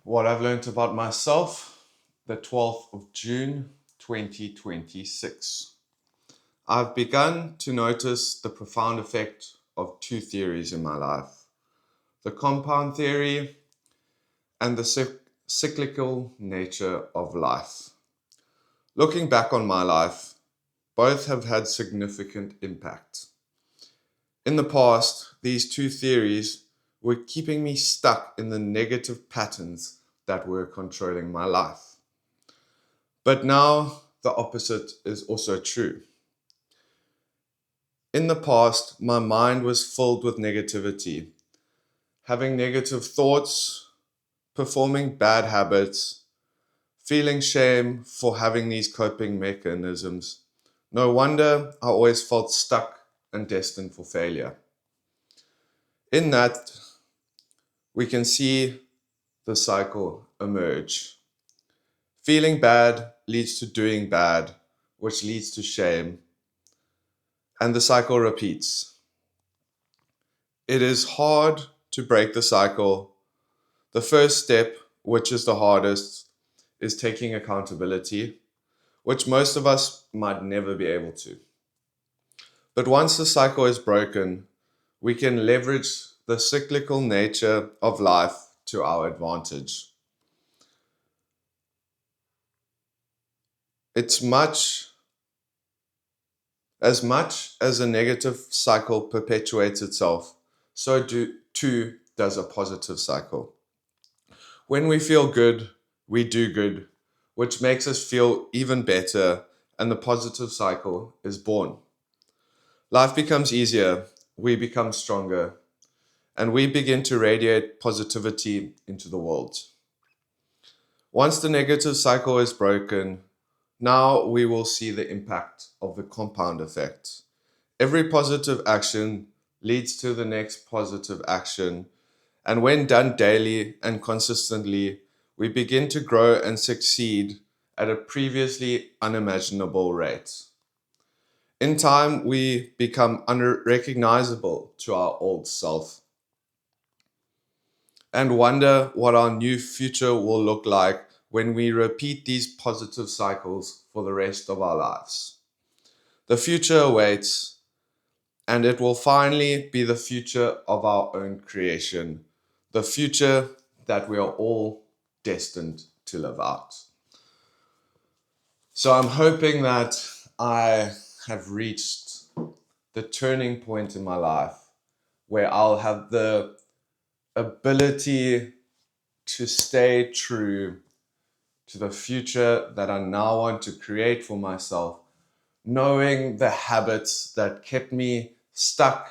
what I've learned about myself, the 12th of June 2026. I've begun to notice the profound effect of two theories in my life: the compound theory and the cyclical nature of life. Looking back on my life, both have had significant impact. In the past, these two theories were keeping me stuck in the negative patterns that were controlling my life. But now the opposite is also true. In the past, my mind was filled with negativity, having negative thoughts, performing bad habits, feeling shame for having these coping mechanisms. No wonder I always felt stuck and destined for failure. In that, we can see the cycle emerge. Feeling bad leads to doing bad, which leads to shame, and the cycle repeats. It is hard to break the cycle. The first step, which is the hardest, is taking accountability, which most of us might never be able to. But once the cycle is broken, we can leverage the cyclical nature of life to our advantage. It's much as a negative cycle perpetuates itself, so too does a positive cycle. When we feel good, we do good, which makes us feel even better, and the positive cycle is born. Life becomes easier, we become stronger, and we begin to radiate positivity into the world. Once the negative cycle is broken, now we will see the impact of the compound effect. Every positive action leads to the next positive action, and when done daily and consistently, we begin to grow and succeed at a previously unimaginable rate. In time, we become unrecognizable to our old self and wonder what our new future will look like when we repeat these positive cycles for the rest of our lives. The future awaits, and it will finally be the future of our own creation, the future that we are all destined to live out. So I'm hoping that I have reached the turning point in my life where I'll have the ability to stay true to the future that I now want to create for myself, knowing the habits that kept me stuck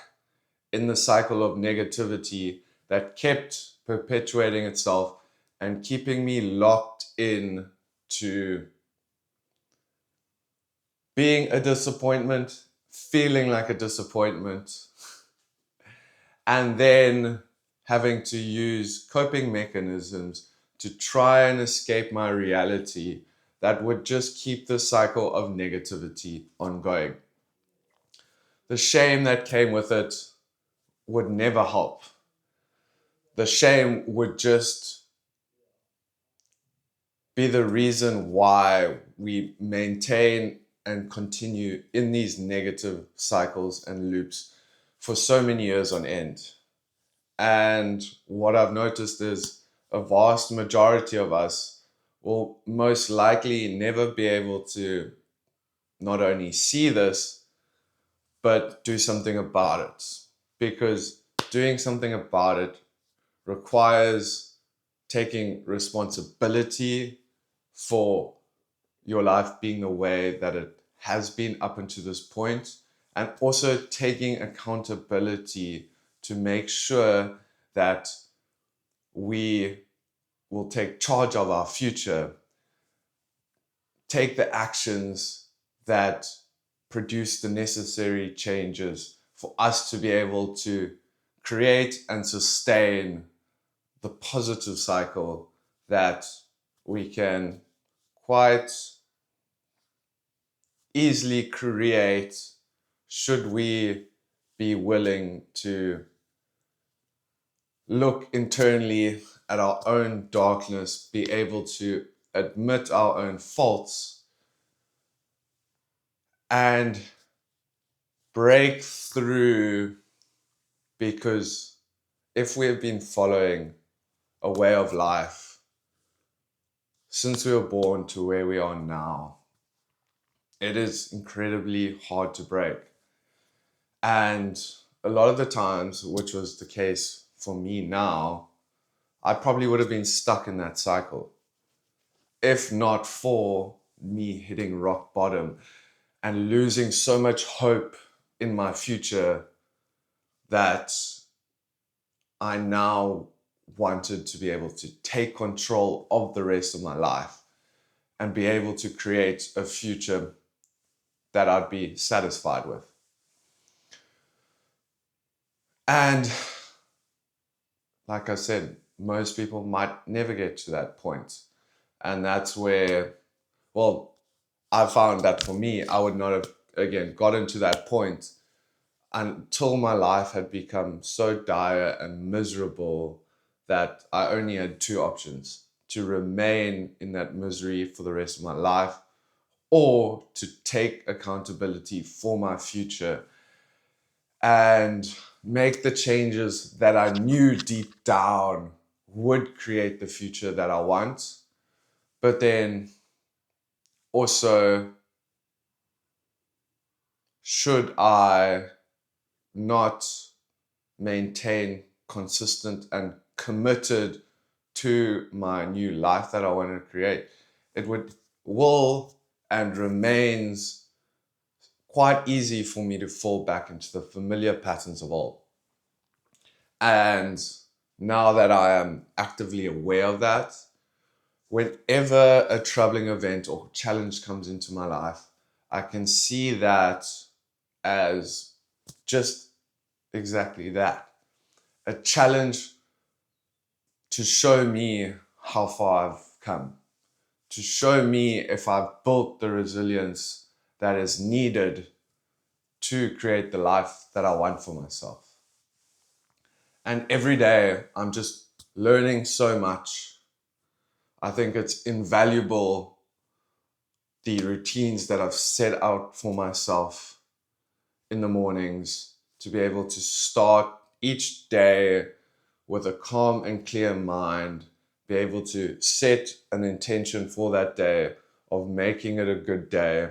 in the cycle of negativity that kept perpetuating itself and keeping me locked in to being a disappointment, feeling like a disappointment, and then having to use coping mechanisms to try and escape my reality that would just keep the cycle of negativity ongoing. The shame that came with it would never help. The shame would just be the reason why we maintain and continue in these negative cycles and loops for so many years on end. And what I've noticed is a vast majority of us will most likely never be able to not only see this, but do something about it. Because doing something about it requires taking responsibility for your life being the way that it has been up until this point, and also taking accountability to make sure that we will take charge of our future, take the actions that produce the necessary changes for us to be able to create and sustain the positive cycle that we can quite easily create should we be willing to look internally at our own darkness, be able to admit our own faults, and break through. Because if we have been following a way of life since we were born to where we are now, it is incredibly hard to break. And a lot of the times, which was the case for me now, I probably would have been stuck in that cycle if not for me hitting rock bottom and losing so much hope in my future that I now wanted to be able to take control of the rest of my life and be able to create a future that I'd be satisfied with. And like I said, most people might never get to that point. And that's where, well, I found that for me, I would not have, again, gotten to that point until my life had become so dire and miserable that I only had two options: to remain in that misery for the rest of my life, or to take accountability for my future and make the changes that I knew deep down would create the future that I want. But then also, should I not maintain consistent and committed to my new life that I want to create, it will and remains quite easy for me to fall back into the familiar patterns of old. And now that I am actively aware of that, whenever a troubling event or challenge comes into my life, I can see that as just exactly that: a challenge to show me how far I've come, to show me if I've built the resilience that is needed to create the life that I want for myself. And every day I'm just learning so much. I think it's invaluable, the routines that I've set out for myself in the mornings, to be able to start each day with a calm and clear mind, be able to set an intention for that day of making it a good day,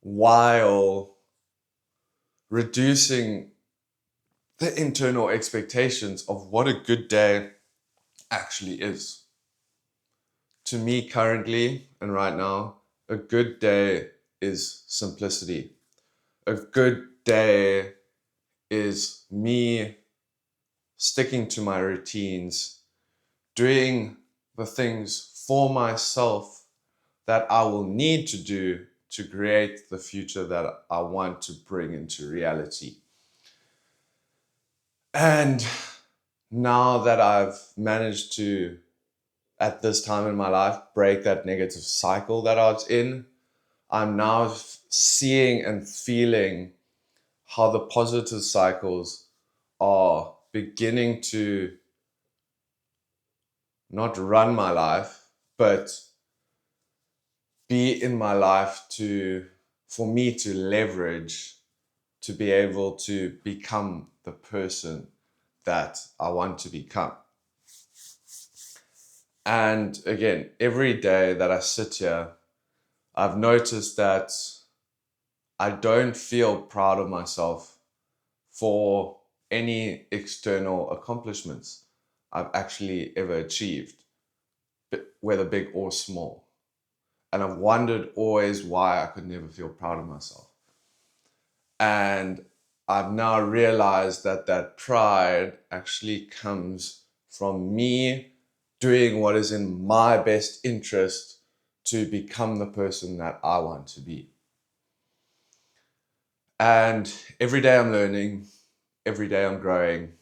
while reducing the internal expectations of what a good day actually is. To me, currently and right now, a good day is simplicity. A good day is me sticking to my routines, doing the things for myself that I will need to do to create the future that I want to bring into reality. And now that I've managed to, at this time in my life, break that negative cycle that I was in, I'm now seeing and feeling how the positive cycles are beginning to not run my life, but be in my life for me to leverage, to be able to become the person that I want to become. And again, every day that I sit here, I've noticed that I don't feel proud of myself for any external accomplishments I've actually ever achieved, whether big or small. And I've wondered always why I could never feel proud of myself. And I've now realized that that pride actually comes from me doing what is in my best interest to become the person that I want to be. And every day I'm learning, every day I'm growing.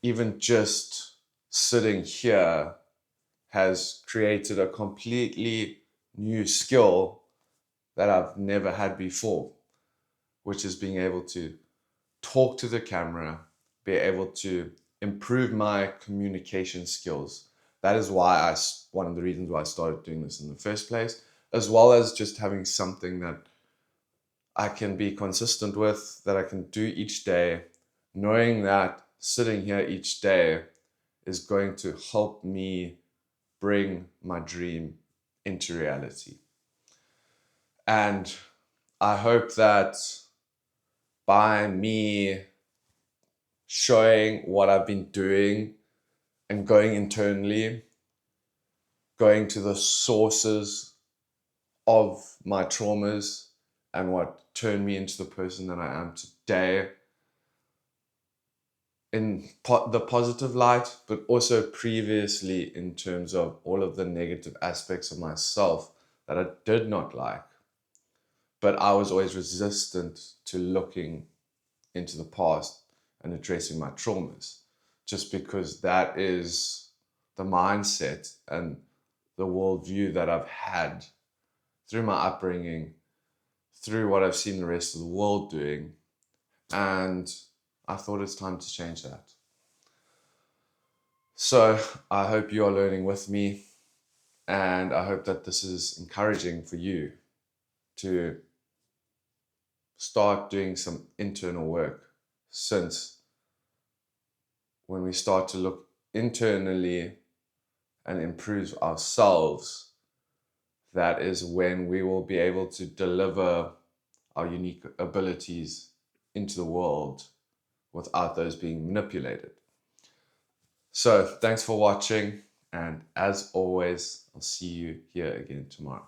Even just sitting here has created a completely new skill that I've never had before, which is being able to talk to the camera, be able to improve my communication skills. That is why one of the reasons why I started doing this in the first place, as well as just having something that I can be consistent with, that I can do each day, knowing that sitting here each day is going to help me bring my dream into reality. And I hope that by me showing what I've been doing and going internally, going to the sources of my traumas and what turned me into the person that I am today, in the positive light, but also previously in terms of all of the negative aspects of myself that I did not like. But I was always resistant to looking into the past and addressing my traumas, just because that is the mindset and the worldview that I've had through my upbringing, through what I've seen the rest of the world doing. And I thought it's time to change that. So I hope you are learning with me, and I hope that this is encouraging for you to start doing some internal work, since when we start to look internally and improve ourselves, that is when we will be able to deliver our unique abilities into the world without those being manipulated. So thanks for watching, and as always, I'll see you here again tomorrow.